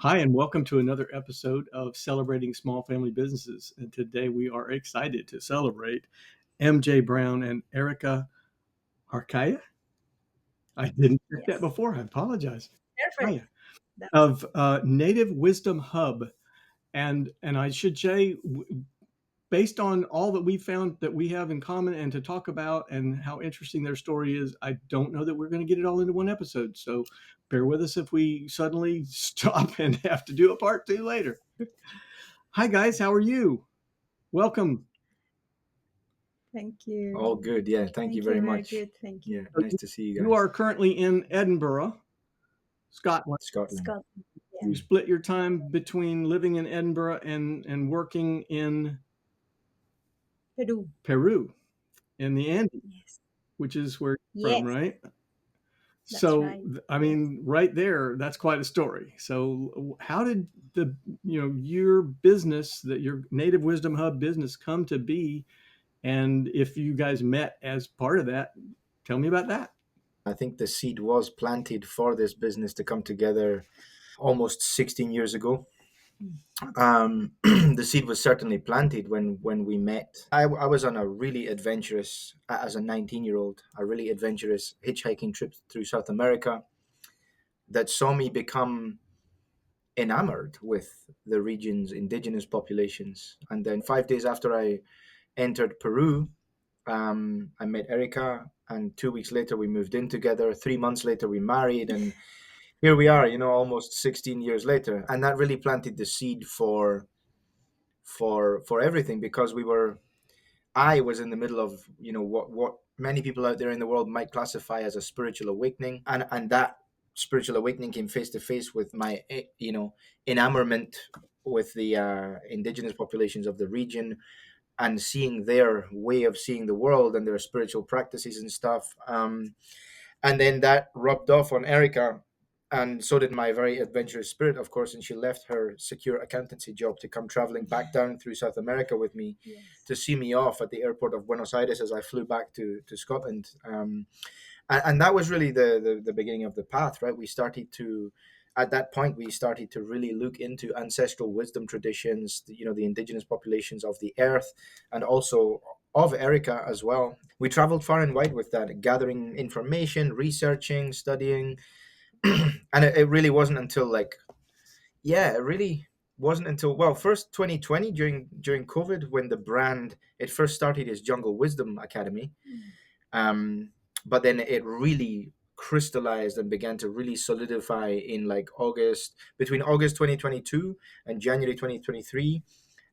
Hi, and welcome to another episode of Celebrating Small Family Businesses. And today we are excited to celebrate MJ Brown and Erika Huarcaya. I didn't get that Yes. before. I apologize. Perfect. Hiya. That's Of Native Wisdom Hub. And I should say, based on all that we found that we have in common and to talk about and how interesting their story is, I don't know that we're going to get it all into one episode. So bear with us if we suddenly stop and have to do a part two later. Hi, guys. How are you? Welcome. Thank you. All good. Yeah. Thank you Thank you. very Very much. good. Thank you. Yeah. Nice to see you You guys. are currently in Edinburgh, Scotland. Scotland. Scotland. Yeah. You split your time between living in Edinburgh and working in Peru. Peru in the Andes, Yes. which is where you're from, Yes. right? That's So, right. I Yes. mean, right there, that's quite a story. So, how did your business, that your Native Wisdom Hub business, come to be? And if you guys met as part of that, tell me about that. I think the seed was planted for this business to come together almost 16 years ago. The seed was certainly planted when we met. I was on a really adventurous, as a 19-year-old, a really adventurous hitchhiking trip through South America that saw me become enamored with the region's indigenous populations. And then 5 days after I entered Peru, I met Erika, and 2 weeks later we moved in together. 3 months later we married, and here we are. Almost 16 years later, and that really planted the seed for everything because I was in the middle of what many people out there in the world might classify as a spiritual awakening, and that spiritual awakening came face to face with my enamorment with the indigenous populations of the region and seeing their way of seeing the world and their spiritual practices and stuff. And then that rubbed off on Erica, and so did my very adventurous spirit, of course. And she left her secure accountancy job to come traveling back down through South America with me Yes. to see me off at the airport of Buenos Aires as I flew back to Scotland. And that was really the beginning of the path, right? At that point, we started to really look into ancestral wisdom traditions, the indigenous populations of the earth, and also of Erica as well. We traveled far and wide with that, gathering information, researching, studying. And it really wasn't until it really wasn't until, well, first 2020 during COVID, when the brand, it first started as Jungle Wisdom Academy. Mm. But then it really crystallized and began to really solidify in between August 2022 and January 2023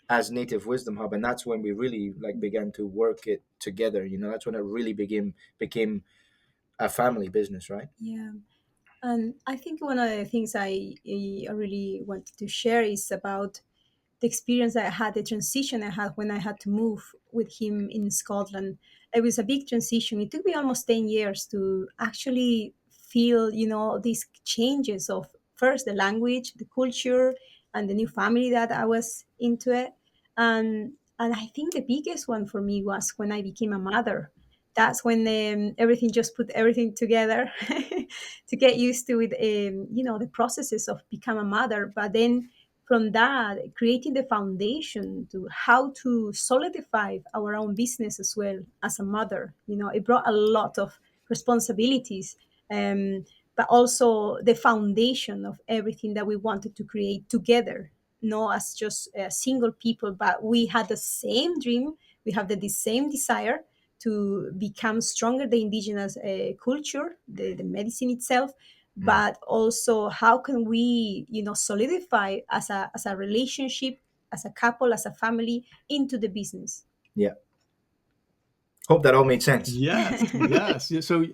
as Native Wisdom Hub. And that's when we really began to work it together. That's when it really became a family business, right? Yeah. And I think one of the things I really wanted to share is about the experience that I had, the transition I had when I had to move with him in Scotland. It was a big transition. It took me almost 10 years to actually feel, these changes of first the language, the culture, and the new family that I was into it. And I think the biggest one for me was when I became a mother. That's when everything just put everything together to get used to it, the processes of become a mother. But then from that, creating the foundation to how to solidify our own business as well as a mother. It brought a lot of responsibilities, um, but also the foundation of everything that we wanted to create together, not as just single people, but we had the same dream, we have the same desire to become stronger, the indigenous culture, the medicine itself, Mm. but also how can we solidify as a relationship, as a couple, as a family into the business. Yeah. Hope that all made sense. Yes, yes. Yeah, so,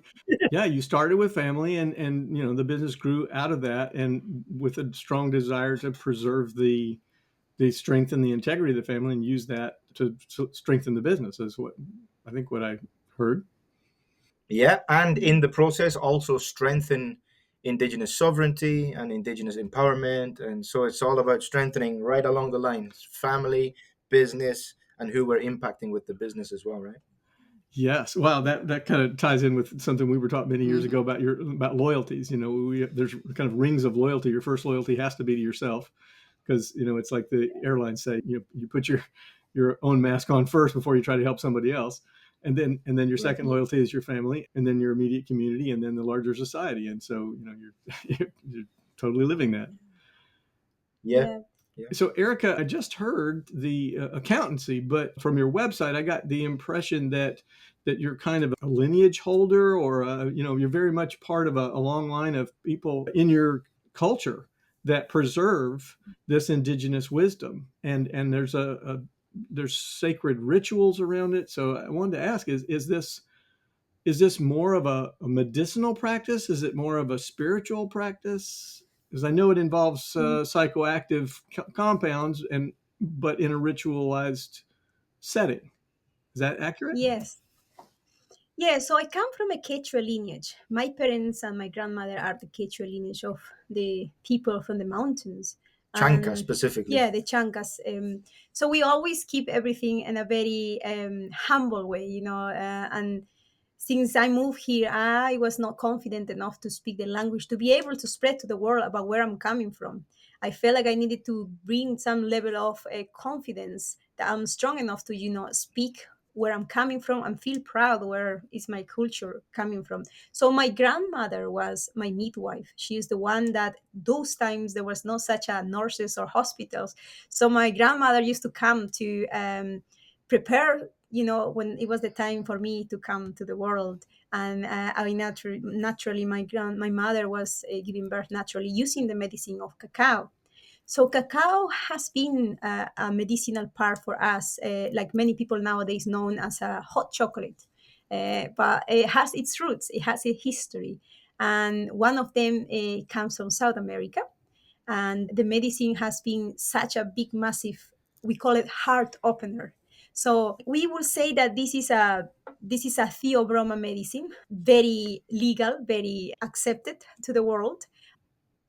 yeah, you started with family, and the business grew out of that, and with a strong desire to preserve the strength and the integrity of the family, and use that to strengthen the business. Is what I heard. Yeah, and in the process also strengthen indigenous sovereignty and indigenous empowerment. And so it's all about strengthening right along the lines, family, business, and who we're impacting with the business as well, right? Yes. Wow. That kind of ties in with something we were taught many years ago Hmm. about loyalties. There's kind of rings of loyalty. Your first loyalty has to be to yourself, because it's like the airlines say, you put your own mask on first before you try to help somebody else, and then your Right. second loyalty is your family, and then your immediate community, and then the larger society. And so you're totally living that. Yeah, Yeah. yeah. So, Erica, I just heard the accountancy, but from your website, I got the impression that you're kind of a lineage holder, or you're very much part of a long line of people in your culture that preserve this indigenous wisdom, and there's sacred rituals around it. So, I wanted to ask: is this more of a medicinal practice? Is it more of a spiritual practice? Because I know it involves Mm. psychoactive compounds, but in a ritualized setting. Is that accurate? Yes. Yeah, so I come from a Quechua lineage. My parents and my grandmother are the Quechua lineage of the people from the mountains. Chanka And specifically. yeah, the Chankas. So we always keep everything in a very humble way, and since I moved here, I was not confident enough to speak the language, to be able to spread to the world about where I'm coming from. I felt like I needed to bring some level of confidence that I'm strong enough to, speak where I'm coming from and feel proud where is my culture coming from. So my grandmother was my midwife. She is the one that those times there was no such a nurses or hospitals. So my grandmother used to come to prepare, when it was the time for me to come to the world. And naturally my mother was giving birth naturally using the medicine of cacao. So cacao has been a medicinal part for us, like many people nowadays known as a hot chocolate. But it has its roots, it has a history. And one of them comes from South America. And the medicine has been such a big, massive, we call it heart opener. So we will say that this is a theobroma medicine, very legal, very accepted to the world,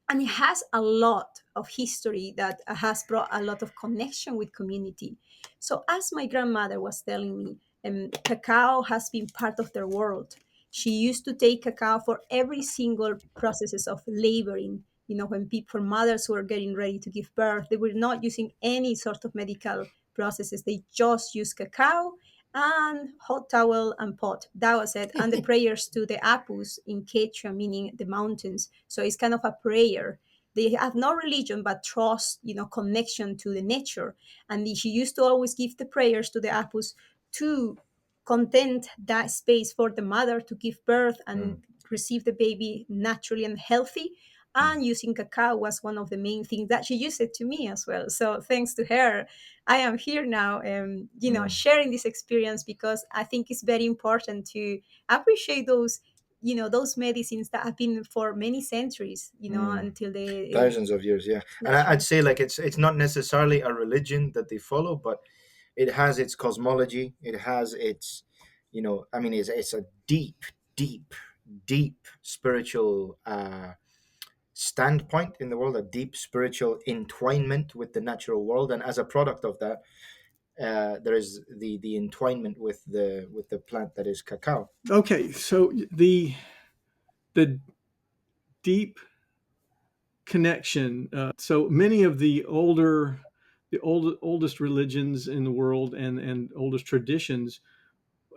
and it has a lot of history that has brought a lot of connection with community. So as my grandmother was telling me, cacao has been part of their world. She used to take cacao for every single processes of laboring. When people, for mothers who are getting ready to give birth, they were not using any sort of medical processes. They just used cacao and hot towel and pot. That was it. And the prayers to the Apus in Quechua, meaning the mountains. So it's kind of a prayer. They have no religion but trust, connection to the nature. And she used to always give the prayers to the Apus to content that space for the mother to give birth Mm, and receive the baby naturally and healthy. mm, And using cacao was one of the main things that she used it to me as well. So thanks to her, I am here now, mm, sharing this experience, because I think it's very important to appreciate those medicines that have been for many centuries, mm. until they. Thousands of years, yeah. And That's I'd right. say like it's not necessarily a religion that they follow, but it has its cosmology. It has its, I mean, it's a deep, deep, deep spiritual standpoint in the world, a deep spiritual entwinement with the natural world, and as a product of that, there is the entwinement with the plant that is cacao. Okay, so the deep connection. So many of the oldest religions in the world, and oldest traditions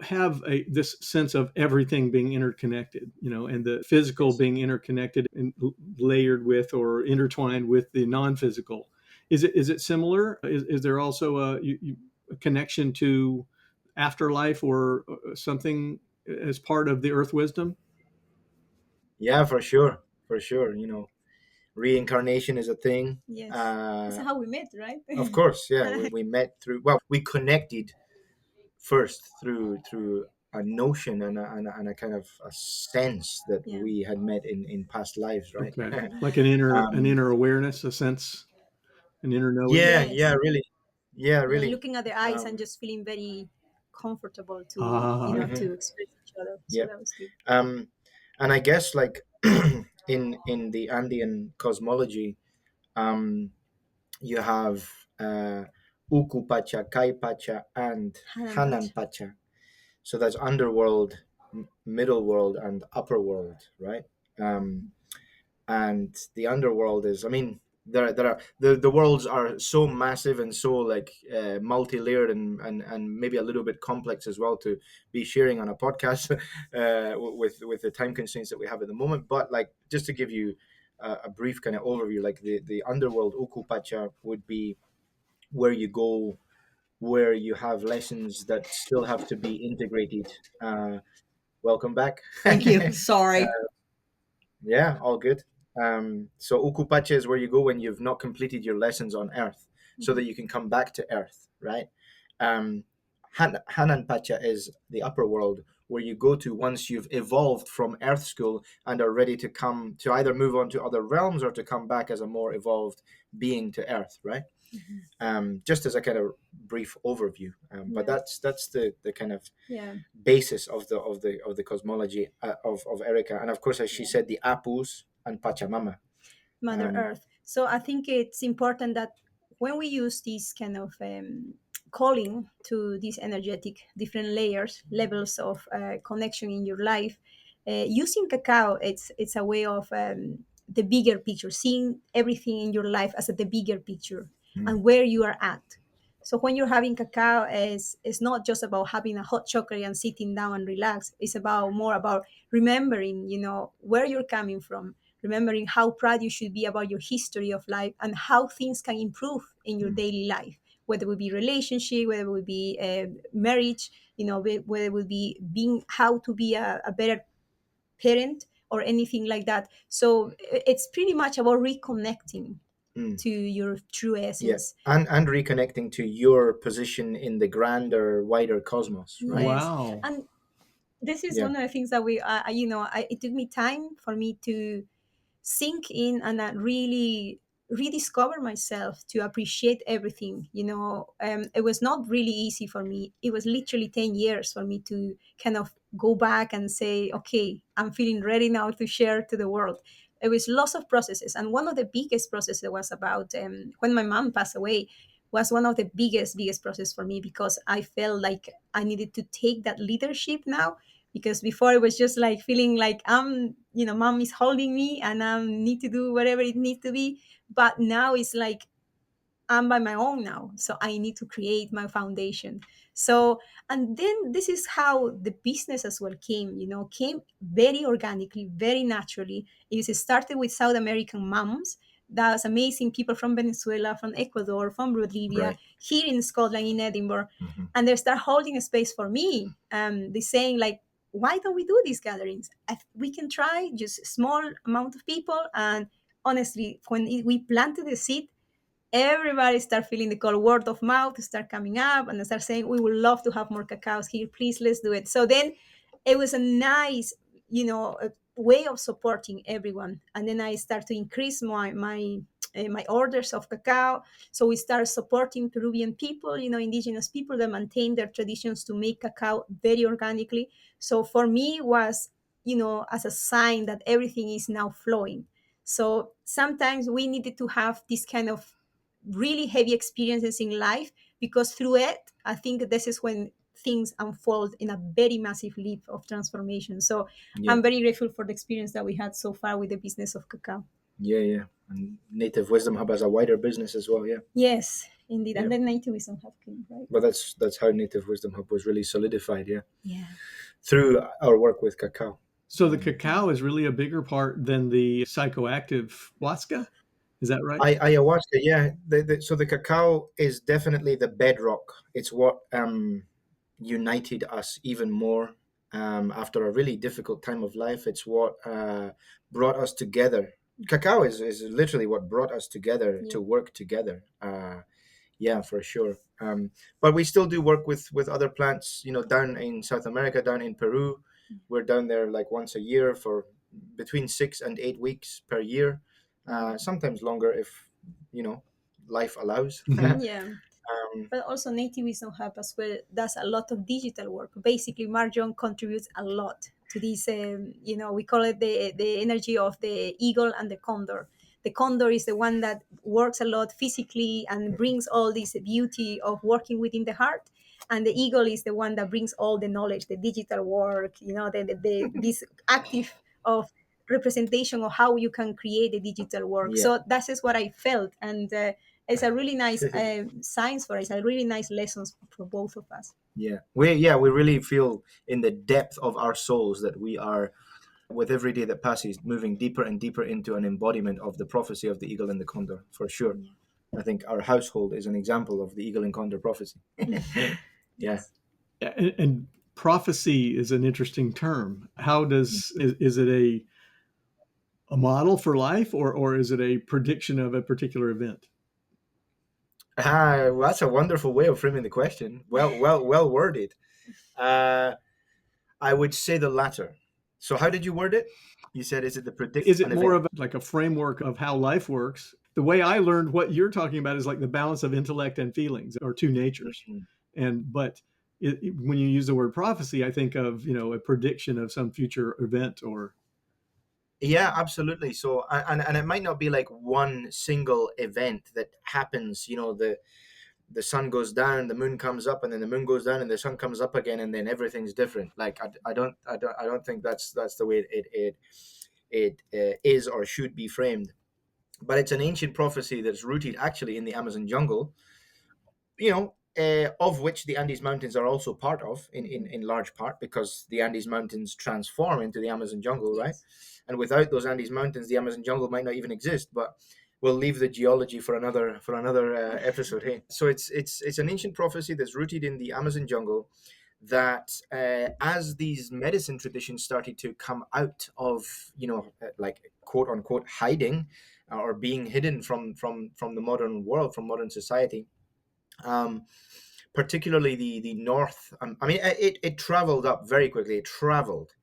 have this sense of everything being interconnected, and the physical Yes. being interconnected and layered with or intertwined with the non-physical. Is it similar? Is there also a connection to afterlife, or something as part of the earth wisdom? Yeah, for sure, for sure. Reincarnation is a thing. Yes. That's how we met, right? Of course, yeah. We met through, well, we connected first through a notion and a kind of a sense that Yeah. we had met in past lives, right? Okay, like an inner an um, inner awareness, a sense, an inner knowing. yeah, Yes. yeah, really, yeah, Yeah, really. looking at the eyes and Um, just feeling very comfortable to Ah, mhm, to express each other. So yep. that was good. Um, and I guess like in the Andean cosmology, um, you have Uku Pacha, Kai Pacha, and Hanan Hanan Pacha. Pacha. So that's underworld, middle world, and upper world, right? Um, and the underworld is, I mean, there are the worlds are so massive and so like multi-layered and maybe a little bit complex as well to be sharing on a podcast with the time constraints that we have at the moment. But like, just to give you a brief kind of overview, like the underworld okupacha would be where you go, where you have lessons that still have to be integrated. Welcome back. Thank you. Sorry. Yeah, all good. So Ukupacha is where you go when you've not completed your lessons on Earth, so that you can come back to Earth, right? Um, Hanan Pacha is the upper world where you go to once you've evolved from Earth School and are ready to come to either move on to other realms or to come back as a more evolved being to Earth, right? Just as a kind of brief overview, but Yeah. that's the kind of Yeah. basis of the cosmology of Erica, and of course, as she Yeah. said, the Apus and Pachamama. Mother Um, Earth. So I think it's important that when we use this kind of calling to these energetic different levels of connection in your life, using cacao, it's a way of the bigger picture, seeing everything in your life as the bigger picture mm, and where you are at. So when you're having cacao, it's not just about having a hot chocolate and sitting down and relax. It's about more about remembering, where you're coming from, remembering how proud you should be about your history of life and how things can improve in your mm, daily life, whether it would be relationship, whether it would be marriage, whether it would be being how to be a better parent or anything like that. So it's pretty much about reconnecting mm. to your true Yeah, essence. and reconnecting to your position in the grander, wider cosmos, right? Yes. Wow. And this is Yeah. one of the things that it took me time for me to sink in and really rediscover myself to appreciate everything. It was not really easy for me. It was literally 10 years for me to kind of go back and say, okay, I'm feeling ready now to share to the world. It was lots of processes, and one of the biggest processes was about when my mom passed away. Was one of the biggest process for me, because I felt like I needed to take that leadership now, because before it was just like feeling like mom is holding me and I need to do whatever it needs to be. But now it's like I'm by my own now, so I need to create my foundation. So, and then this is how the business as well came very organically, very naturally. It started with South American moms. That's amazing people from Venezuela, from Ecuador, from Bolivia, Right. here in Scotland, in Edinburgh, Hmm. and they start holding a space for me. They're saying like, why don't we do these gatherings? We can try just a small amount of people. And honestly, when we planted the seed, everybody start feeling the call, word of mouth start coming up, and they start saying, we would love to have more cacaos here, please, let's do it. So then it was a nice way of supporting everyone. And then I start to increase my orders of cacao. So we start supporting Peruvian people, indigenous people that maintain their traditions to make cacao very organically. So for me was, as a sign that everything is now flowing. So sometimes we needed to have this kind of really heavy experiences in life, because through it, I think this is when things unfold in a very massive leap of transformation. So Yeah. I'm very grateful for the experience that we had so far with the business of cacao. Yeah. Yeah. And Native Wisdom Hub has a wider business as well. Yeah. Yes, indeed. Yeah. And then native wisdom have came, right? But that's how Native Wisdom Hub was really solidified. Yeah. Yeah. Through our work with cacao. So the cacao is really a bigger part than the psychoactive huasca. Is that right? Ayahuasca, yeah. So the cacao is definitely the bedrock. It's what united us even more after a really difficult time of life. It's what brought us together. Cacao is literally what brought us together Yeah. to work together. Yeah, for sure. But we still do work with other plants. Down in South America, down in Peru, we're down there like once a year for between 6 and 8 weeks per year. Sometimes longer if you know life allows. Mhm. Yeah. um, But also native wisdom hub as well does a lot of digital work. Basically, Marc-John contributes a lot to this. We call it the energy of the eagle and the condor. The condor is the one that works a lot physically and brings all this beauty of working within the heart. and the eagle is the one that brings all the knowledge, the digital work, this active of representation of how you can create the digital work. Yeah. So that is what I felt, and it's a really nice science for us, a really nice lessons for both of us. We really feel in the depth of our souls that we are, with every day that passes, moving deeper and deeper into an embodiment of the prophecy of the eagle and the condor, for sure. Yeah. I think our household is an example of the eagle and condor prophecy. Yeah. Yes. And prophecy is an interesting term. How is it a model for life, or is it a prediction of a particular event? Well, that's a wonderful way of framing the question. Well worded. Uh, I would say the latter. So, how did you word it? You said, "Is it the predict Is it an more event?" of like a framework of how life works? The way I learned what you're talking about is like the balance of intellect and feelings, or two natures. Mhm. But when you use the word prophecy, I think of a prediction of some future event, or Yeah, absolutely. So, and it might not be like one single event that happens. The sun goes down, the moon comes up, and then the moon goes down, and the sun comes up again, and then everything's different. Like I don't think that's the way it is or should be framed. But it's an ancient prophecy that's rooted actually in the Amazon jungle, of which the Andes Mountains are also part of, in large part, because the Andes Mountains transform into the Amazon jungle, right? Yes. And without those Andes Mountains, the Amazon jungle might not even exist. But we'll leave the geology for another episode. Hey, so it's an ancient prophecy that's rooted in the Amazon jungle. That as these medicine traditions started to come out of, like quote unquote hiding, or being hidden from the modern world, from modern society, um, particularly the north. I mean, it traveled up very quickly. It traveled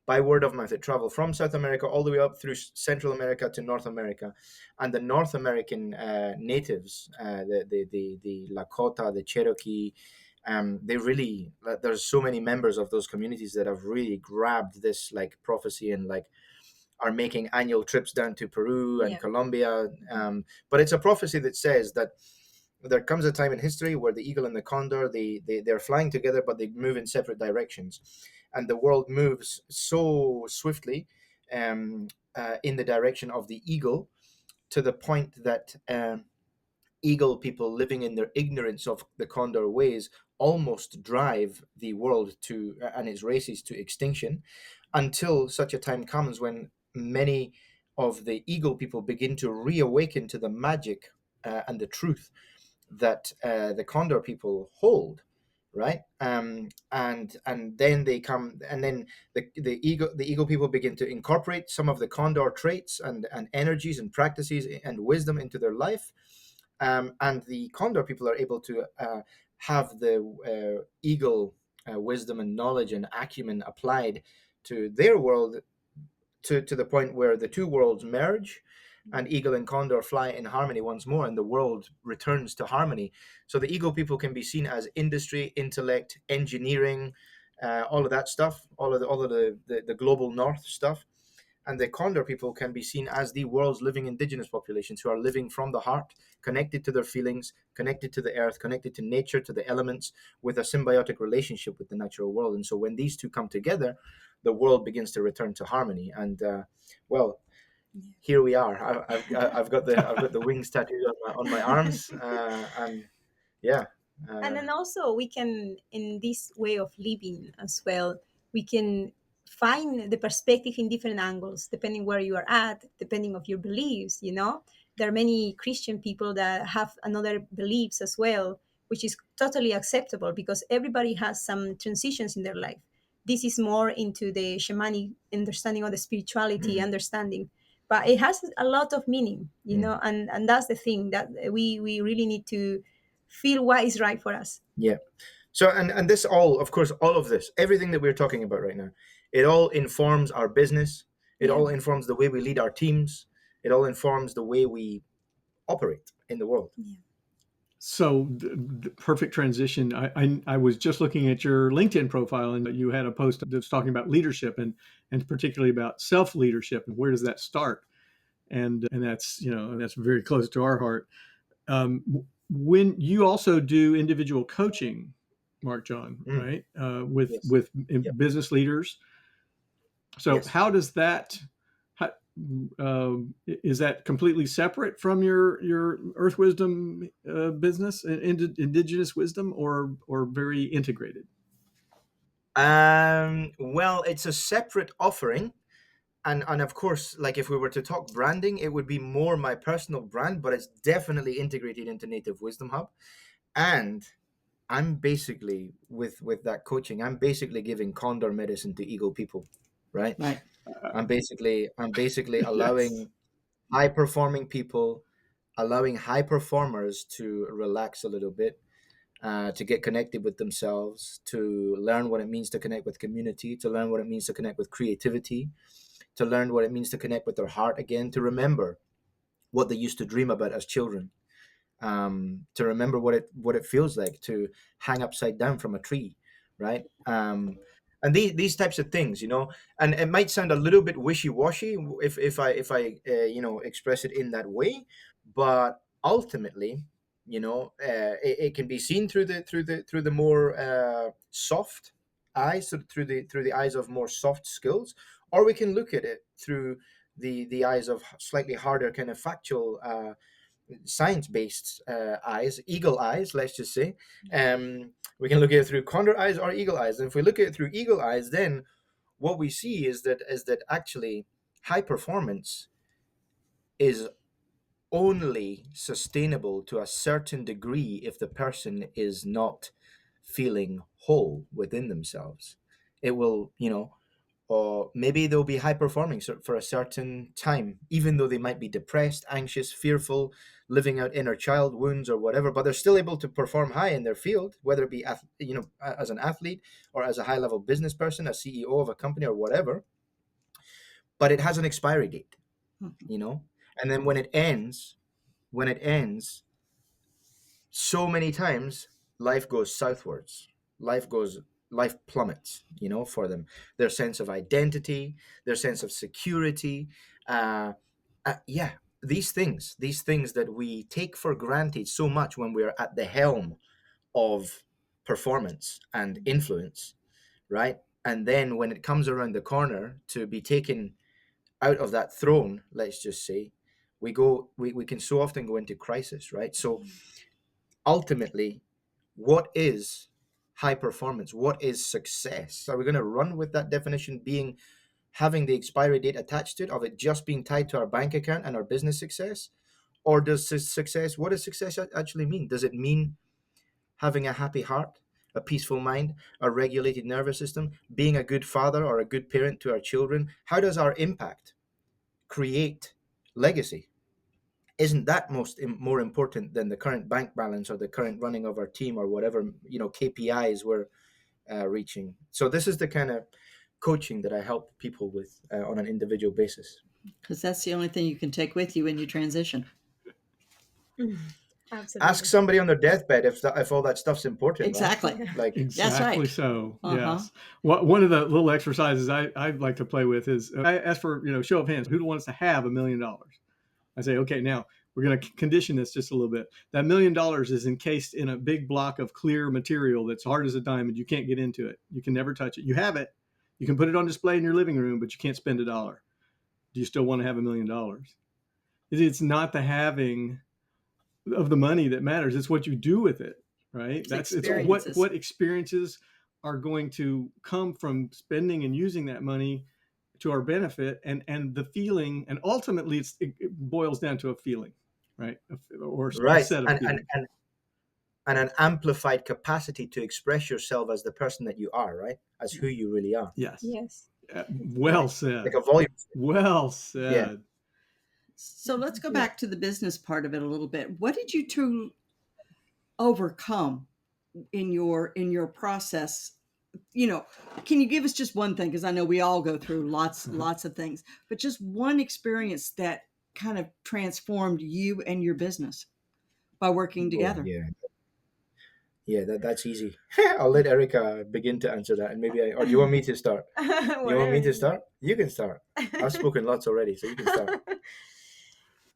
by word of mouth. It traveled from South America all the way up through Central America to North America, and the North American natives, the Lakota, the Cherokee. They really, there's so many members of those communities that have really grabbed this like prophecy, and like are making annual trips down to Peru and Yeah. Colombia. But it's a prophecy that says that there comes a time in history where the eagle and the condor, they're flying together, but they move in separate directions, and the world moves so swiftly, in the direction of the eagle, to the point that eagle people, living in their ignorance of the condor ways, almost drive the world to and its races to extinction, until such a time comes when many of the eagle people begin to reawaken to the magic and the truth that the condor people hold, right? And then they come, and then the eagle people begin to incorporate some of the condor traits and energies and practices and wisdom into their life, and the condor people are able to have the eagle wisdom and knowledge and acumen applied to their world, to the point where the two worlds merge, and eagle and condor fly in harmony once more, and the world returns to harmony. So the eagle people can be seen as industry, intellect, engineering, all of that stuff, all of the global north stuff. And the condor people can be seen as the world's living indigenous populations, who are living from the heart, connected to their feelings, connected to the earth, connected to nature, to the elements, with a symbiotic relationship with the natural world. And so when these two come together, the world begins to return to harmony. And well, here we are. I've got the wings tattooed on my arms, and yeah. And Uh, then also we can, in this way of living as well, we can find the perspective in different angles depending where you are at, depending of your beliefs. There are many Christian people that have another beliefs as well, which is totally acceptable because everybody has some transitions in their life. This is more into the shamanic understanding, or the spirituality mm, understanding, but it has a lot of meaning, mm, and that's the thing that we really need to feel what is right for us. yeah. So, and this all, of course, all of this, everything that we're talking about right now, it all informs our business. It Yeah. all informs the way we lead our teams. It all informs the way we operate in the world. Yeah. So the perfect transition. I was just looking at your LinkedIn profile, and you had a post that's talking about leadership, and particularly about self leadership, and where does that start? And that's very close to our heart. When you also do individual coaching, Marc-John, Mm, right? yes. With Yep. business leaders. So Yes. how does that? How, is that completely separate from your Earth Wisdom business, indigenous wisdom, or very integrated? Well, it's a separate offering. And of course, like if we were to talk branding, it would be more my personal brand, but it's definitely integrated into Native Wisdom Hub. And I'm basically with that coaching, I'm basically giving condor medicine to ego people, right? Right. I'm basically Yes. allowing high performing people, allowing high performers to relax a little bit, to get connected with themselves, to learn what it means to connect with community, to learn what it means to connect with creativity, to learn what it means to connect with their heart again, to remember what they used to dream about as children, to remember what it feels like to hang upside down from a tree, right? And these types of things, and it might sound a little bit wishy-washy if I express it in that way, but ultimately, it can be seen through the more soft eyes, so through the eyes of more soft skills, or we can look at it through the eyes of slightly harder kind of factual science-based eyes, eagle eyes, let's just say. We can look at it through condor eyes or eagle eyes. And if we look at it through eagle eyes, then what we see is that actually high performance is only sustainable to a certain degree if the person is not feeling whole within themselves. It will, or maybe they'll be high performing for a certain time, even though they might be depressed, anxious, fearful, living out inner child wounds or whatever, but they're still able to perform high in their field, whether it be as an athlete or as a high level business person, a CEO of a company or whatever. But it has an expiry date, you know, and then when it ends, so many times life goes southwards. Life plummets, for them. Their sense of identity, their sense of security, uh, yeah, these things that we take for granted so much when we're at the helm of performance and influence, right? And then when it comes around the corner to be taken out of that throne, let's just say, we can so often go into crisis, right? So ultimately, what is high performance? What is success? Are we going to run with that definition being having the expiry date attached to it, of it just being tied to our bank account and our business success? Or what does success actually mean? Does it mean having a happy heart, a peaceful mind, a regulated nervous system, being a good father or a good parent to our children? How does our impact create legacy? Isn't that more important than the current bank balance or the current running of our team or whatever KPIs we're reaching? So this is the kind of coaching that I help people with on an individual basis. Because that's the only thing you can take with you when you transition. Ask Absolutely. somebody on their deathbed if all that stuff's important, right? Exactly. Yeah. Like, That's Exactly right. so. Uh-huh. Yes. One of the little exercises I like to play with is I ask for show of hands. Who wants to have $1 million? I say, okay, now we're going to condition this just a little bit. That $1 million is encased in a big block of clear material that's hard as a diamond. You can't get into it. You can never touch it. You have it. You can put it on display in your living room, but you can't spend $1. Do you still want to have $1 million? It's not the having of the money that matters. It's what you do with it, right? It's It's right, experiences. what experiences are going to come from spending and using that money to our benefit, and the feeling, and ultimately it boils down to a feeling, right? Or a right, set of feelings. and an amplified capacity to express yourself as the person that you are, right? As who you really are, Yes. Yes. Well Right. like said. a volume. Well Yeah. said. So let's go Yeah. back to the business part of it a little bit. What did you to overcome in your process? Can you give us just one thing? Because I know we all go through lots of things, but just one experience that kind of transformed you and your business by working Oh, together. yeah. Yeah, that's easy. I'll let Erica begin to answer that, and or do you want me to start? You want me Whatever to you start? You can start. I've want. spoken lots already, so you can start.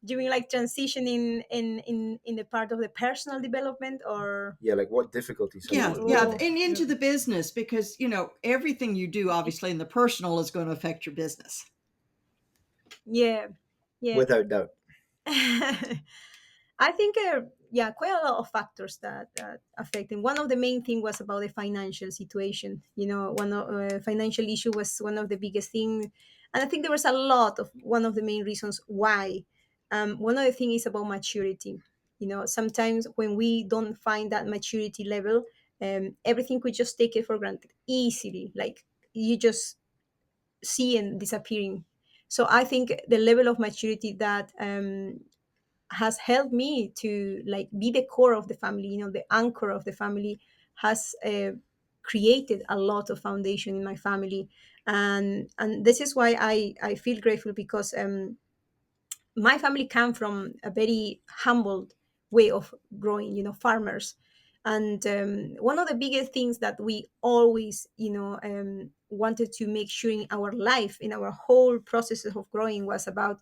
Do you mean like transitioning in the part of the personal development, or? Yeah, like what difficulties have Yeah, you yeah, Oh, and into Yeah. the business, because everything you do obviously in the personal is going to affect your business. yeah, yeah. without doubt? I think, yeah, quite a lot of factors that affect. And one of the main thing was about the financial situation. One of financial issue was one of the biggest thing, and I think there was a lot of one of the main reasons why. One of the thing is about maturity. Sometimes when we don't find that maturity level, everything we just take it for granted easily. Like you just see and disappearing. So I think the level of maturity that has helped me to like be the core of the family, the anchor of the family, has created a lot of foundation in my family. And this is why I feel grateful, because my family come from a very humbled way of growing, farmers. And one of the biggest things that we always wanted to make sure in our life, in our whole process of growing, was about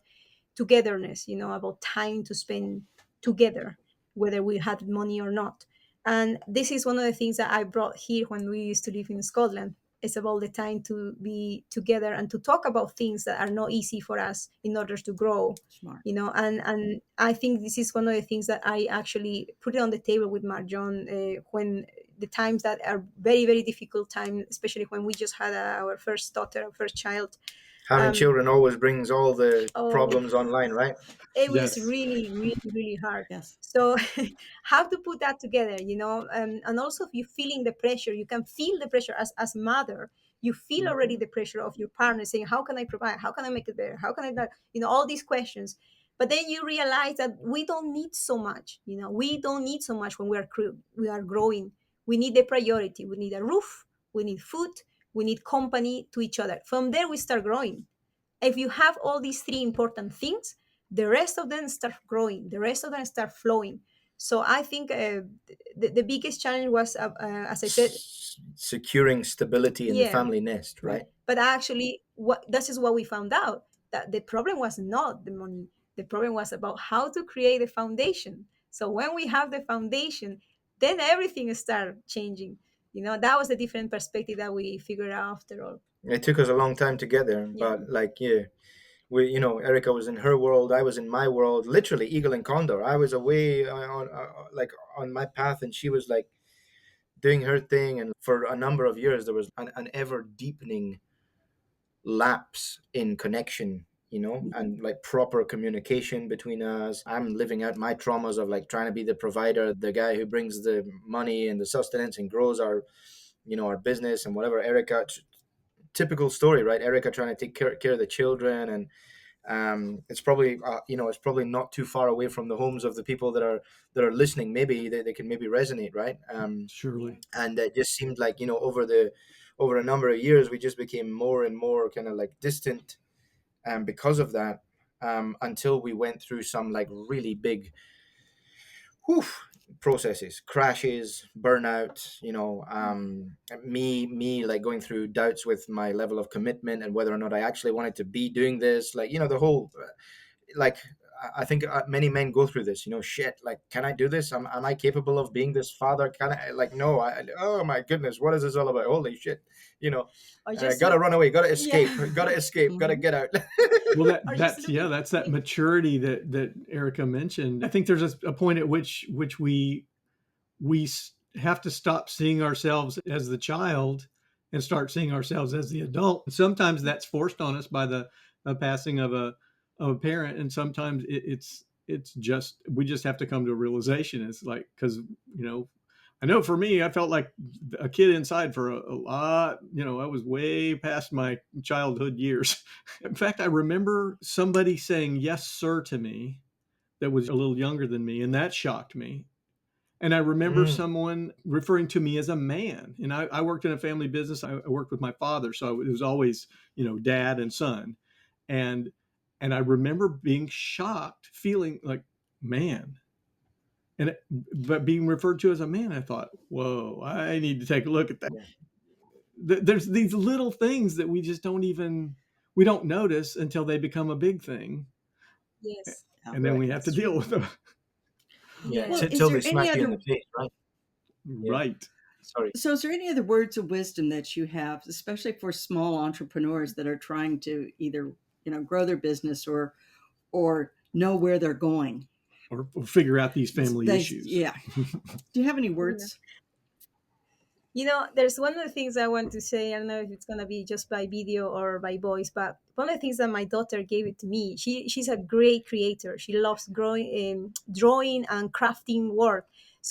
togetherness, about time to spend together, whether we had money or not. And this is one of the things that I brought here when we used to live in Scotland. It's about the time to be together and to talk about things that are not easy for us in order to grow. Smart. And I think this is one of the things that I actually put it on the table with Marc-John, when the times that are very, very difficult time, especially when we just had our first daughter, our first child. Having um, children always brings all the oh, problems online, right? it was Yes. really, really, really hard. Yes. So how to put that together, and also if you're feeling the pressure, you can feel the pressure as mother. You feel already the pressure of your partner saying, how can I provide, how can I make it better, how can I not, all these questions. But then you realize that we don't need so much. We don't need so much when we are growing. We need the priority. We need a roof, we need food, we need company to each other. From there we start growing. If you have all these three important things, the rest of them start growing, the rest of them start flowing. So I think the biggest challenge was, as I said, Securing stability in the yeah, family nest, right. right? But actually, this is what we found out, that the problem was not the money. The problem was about how to create the foundation. So when we have the foundation, then everything start changing. That was a different perspective that we figured out after all. It took us a long time to get there, Yeah. but like, yeah, we, Erica was in her world, I was in my world, literally eagle and condor. I was away on like on my path, and she was like doing her thing. And for a number of years, there was an ever deepening lapse in connection, and like proper communication between us. I'm living out my traumas of like trying to be the provider, the guy who brings the money and the sustenance and grows our business and whatever. Erica, typical story, right? Erica trying to take care of the children. And it's probably it's probably not too far away from the homes of the people that are listening. Maybe they can maybe resonate, right? Surely. And it just seemed like, over a number of years, we just became more and more kind of like distant, because of that, until we went through some like really big, whew, processes, crashes, burnout, me like going through doubts with my level of commitment and whether or not I actually wanted to be doing this, like, the whole, like, I think many men go through this, shit, like, can I do this? Am I capable of being this father? Can I, like, no, oh my goodness, what is this all about? Holy shit, you know, Or just gotta run away, gotta escape, yeah. gotta escape, gotta get out. Well, Or just that's yeah, looking. that's that maturity that Erica mentioned. I think there's a point at which we have to stop seeing ourselves as the child and start seeing ourselves as the adult. And sometimes that's forced on us by the passing of a parent, and sometimes it's just we just have to come to a realization. It's like, because I know for me, I felt like a kid inside for a lot. I was way past my childhood years. In fact, I remember somebody saying yes sir to me that was a little younger than me, and that shocked me. And I remember Mm. someone referring to me as a man. And I worked in a family business. I worked with my father, so it was always, dad and son. And I remember being shocked, feeling like, man. But being referred to as a man, I thought, whoa, I need to take a look at that. Yeah. There's these little things that we just don't notice until they become a big thing. Yes. and then we Correct. have to That's deal true. with them. Yeah, Yes. Well, is till they there any smack you in the other face, right? Yeah. Right. Sorry. so is there any other words of wisdom that you have, especially for small entrepreneurs that are trying to either, grow their business or know where they're going? Or figure out these family issues. Yeah. Do you have any Yeah. words? There's one of the things I want to say. I don't know if it's gonna be just by video or by voice, but one of the things that my daughter gave it to me. She's a great creator. She loves drawing and crafting work.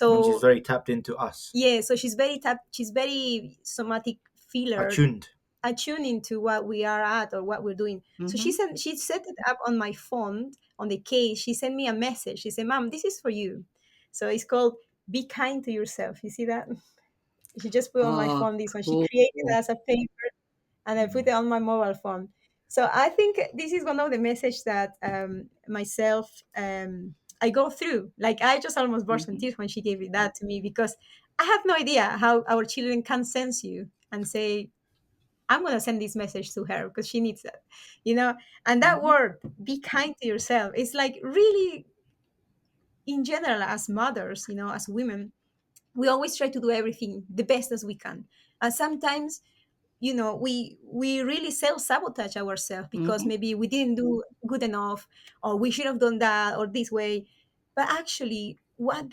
And she's So very tapped into us, yeah, so she's very somatic feeler, attuned. attuned into what we are at or what we're doing. So Mm-hmm. she set it up on my phone on the case. She sent me a message. She said, "Mom, this is for you." So it's called "Be Kind to Yourself." You see that? She just put on my Oh, phone this one. She cool. created it as a paper and I put it on my mobile phone. So I think this is one of the message that myself I go through. Like I just almost burst in Mhm. tears when she gave it that to me because I have no idea how our children can sense you and say, I'm gonna send this message to her because she needs that, you know. And that Mhm. word, be kind to yourself, it's like really in general as mothers, as women, we always try to do everything the best as we can. And sometimes we really self-sabotage ourselves because Mhm. maybe we didn't do good enough or we should have done that or this way. But actually what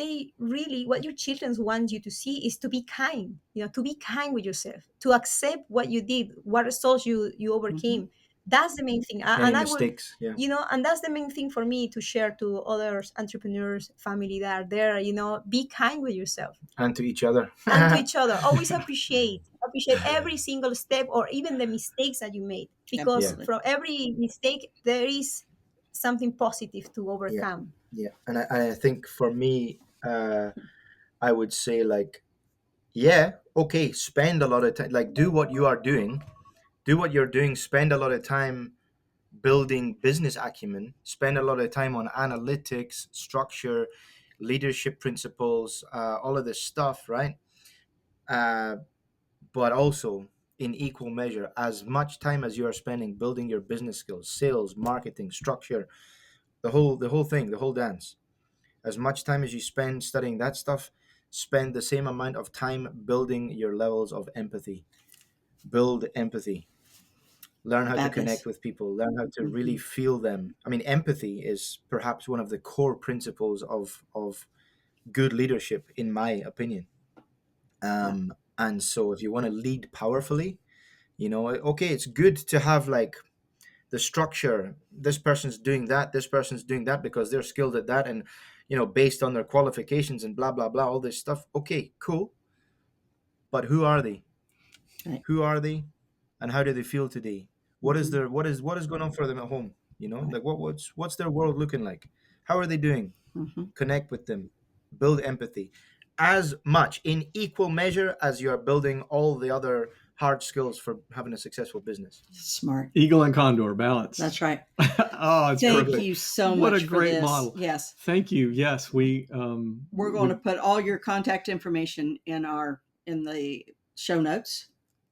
your children want you to see is to be kind, to be kind with yourself, to accept what you did, what results you Mhm. overcame. That's the main thing. Any And I would, mistakes? Yeah, and that's the main thing for me to share to other entrepreneurs family that are there. Be kind with yourself and to each other. and to each other. Always appreciate every single step or even the mistakes that you made, because Yeah, Absolutely. from every mistake there is something positive to yeah, overcome. yeah. And I think for me, I would say like, yeah, okay, spend a lot of time, like do what you are doing, do what you're doing, spend a lot of time building business acumen, spend a lot of time on analytics, structure, leadership principles, all of this stuff, right? Uh, but also in equal measure, as much time as you are spending building your business skills, sales, marketing, structure, the whole thing, the whole dance, as much time as you spend studying that stuff, spend the same amount of time building your levels of empathy. Build empathy, learn how to connect Fabulous. with people, learn how to really Mhm. feel them. I mean, empathy is perhaps one of the core principles of good leadership, in my opinion. Yeah. And so if you want to lead powerfully, okay, it's good to have like the structure. This person's doing that, this person's doing that because they're skilled at that, and based on their qualifications and blah blah blah, all this stuff. Okay, cool. But who are they? Right. Who are they, and how do they feel today? What is Mhm. their what is going on for them at home? Right. Like what's their world looking like? How are they doing? Mhm. Connect with them, build empathy, as much in equal measure as you are building all the other hard skills for having a successful business. Smart. Eagle and condor balanced. That's right. Oh, it's Thank perfect. you so What a much for great this. model. Yes. Thank you. Yes, we We're going to put all your contact information in the show notes.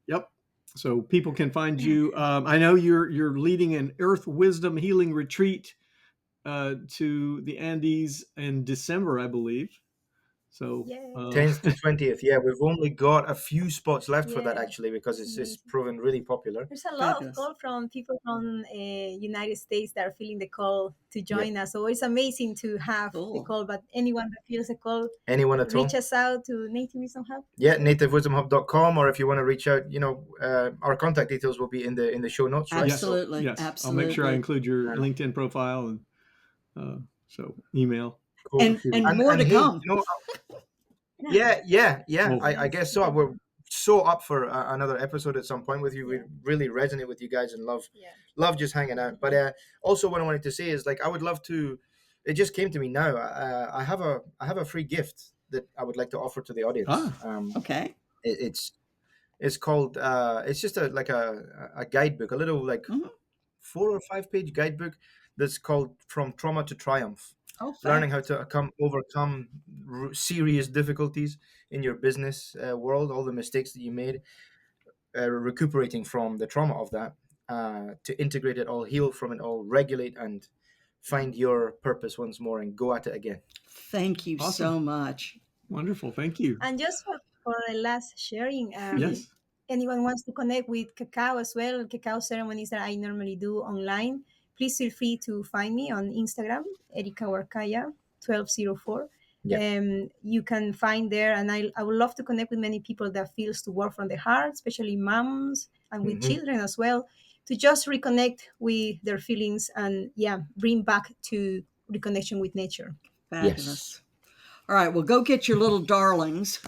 yep. So people can find you. I know you're leading an Earth Wisdom Healing Retreat to the Andes in December, I believe. So Yay. 10th to 20th, yeah, we've only got a few spots left for that Yeah, actually because it's it's amazing. proven really popular. There's a lot of Fabulous. call from people from United States that are feeling the call to Yeah, join us. So it's amazing to have the Cool. call. But anyone that feels the call, anyone at reach all. us out to Native Wisdom Hub. Yeah, Say nativewisdomhub.com, or if you want to reach out, our contact details will be in the show notes, right? yes, So Absolutely. yes. I'll make sure I Absolutely. include your uh, LinkedIn profile and so email. cool. And If you, and and more and to hey, come. yeah, well, I yes. guess so. We're so up for another episode at some point with you. We Yeah. really resonate with you guys and love Yeah. love just hanging out. But also what I wanted to say is like I would love to. It just came to me now. I have a free gift that I would like to offer to the audience. Okay. It's called it's just a guidebook, a little like Mhm. 4 or 5 page guidebook that's called From Trauma to Triumph, Oh, learning how fabulous. to overcome serious difficulties in your business world, all the mistakes that you made, recuperating from the trauma of that, to integrate it all, heal from it all, regulate and find your purpose once more and go at it again. Thank you Awesome. so much. Wonderful. Thank you. And just for a last sharing, Yes. anyone wants to connect with Cacao as well, Cacao ceremonies that I normally do online, please feel free to find me on Instagram, Erika Huarcaya 1204. Yeah. You can find there, and I would love to connect with many people that feels to work from the heart, especially moms and with children as well, to just reconnect with their feelings and bring back to reconnection with nature. Fabulous. Yes. All right, well, go get your little darlings,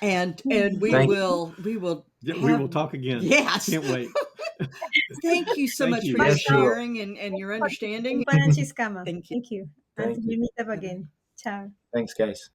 and we Thank will We will talk again. Yes. Can't wait. Thank you so Thank much you. for your Yes, we will. sharing and your understanding. Thank you. Thank you. Thank you. Thank Until you. we meet up again. Ciao. Thanks, guys.